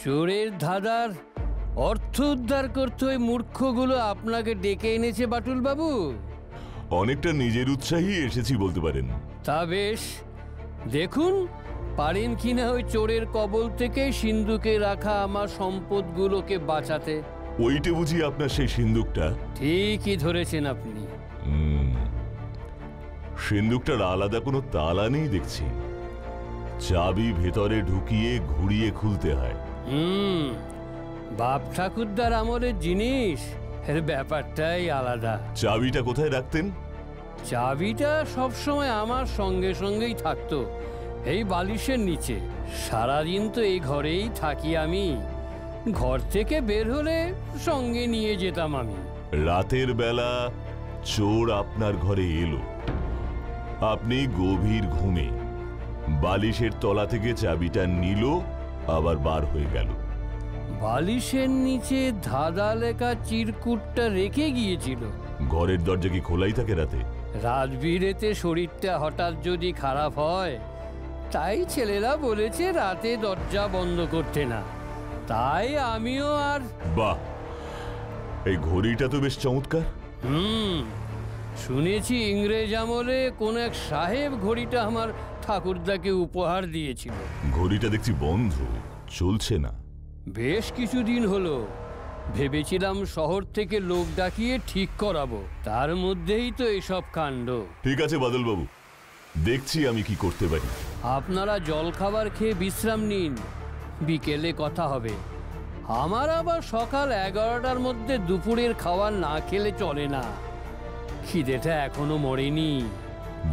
চোরের ধাঁধার অর্থ উদ্ধার করতে ওই মূর্খগুলো আপনাকে ডেকে এনেছে বাটুল বাবু? অনেকটা নিজের উৎসাহী এসেছি বলতে পারেন। তা বেশ, দেখুন পারেন কিনা ওই চোরের কবল থেকে সিন্ধুকে রাখা আমার সম্পদগুলোকে বাঁচাতে। ওইটা বুঝি আপনার সেই সিন্দুকটা? ঠিকই ধরেছেন আপনি। সিন্দুকটার আলাদা কোনো তালা নেই দেখছি, চাবি ভেতরে ঢুকিয়ে ঘুরিয়ে খুলতে হয়। বাপ ঠাকুরদার আমলের জিনিস, এর ব্যাপারটাই আলাদা। চাবিটা কোথায় রাখতেন? চাবিটা সবসময় আমার সঙ্গে সঙ্গেই থাকতো, এই বালিশের নিচে। সারাদিন তো এই ঘরেই থাকি আমি, ঘর থেকে বের হলে সঙ্গে নিয়ে যেতাম আমি। রাতের বেলা চোর আপনার ঘরে এলো, আপনি গভীর ঘুমে বালিশের তলা থেকে চাবিটা নিল, আবার বার হয়ে গেল। বালিশের নিচে ধাঁধা লেখা চিরকুটটা রেখে গিয়েছিল। ঘরের দরজা কি খোলাই থাকে রাতে? রাত বিরেতে শরীরটা হঠাৎ যদি খারাপ হয়, তাই ছেলেরা বলেছে রাতে দরজা বন্ধ করতে না, তাই আমিও আর। বাহ, এই ঘড়িটা তো বেশ চমৎকার। শুনেছি ইংরেজ আমলে কোন এক সাহেব ঘড়িটা আমার ঠাকুরদাকে উপহার দিয়েছিল। ঘড়িটা দেখছি বন্ধ, চলছে না। বেশ কিছুদিন হলো, ভেবেছিলাম শহর থেকে লোক ডাকিয়ে ঠিক করাবো, তার মধ্যেই তো এসব কাণ্ড। ঠিক আছে বাদল বাবু, দেখছি আমি কি করতে পারি। আপনারা জল খাবার খেয়ে বিশ্রাম নিন, বিকেলে কথা হবে। আমার আবার সকাল 11টার মধ্যে দুপুরের খাবার না খেলে চলে না, খিদেটা এখনো মরেনি।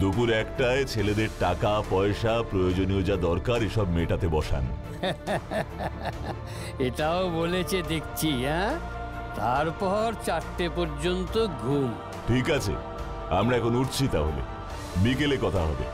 দুপুর 1টায় ছেলেদের টাকা পয়সা প্রয়োজনীয় যা দরকার এসব মেটাতে বসান। এটাও বলেছে দেখছি। হ্যাঁ, তারপর 4টে পর্যন্ত ঘুম। ঠিক আছে, আমরা এখন উঠছি, তাহলে বিকেলে কথা হবে।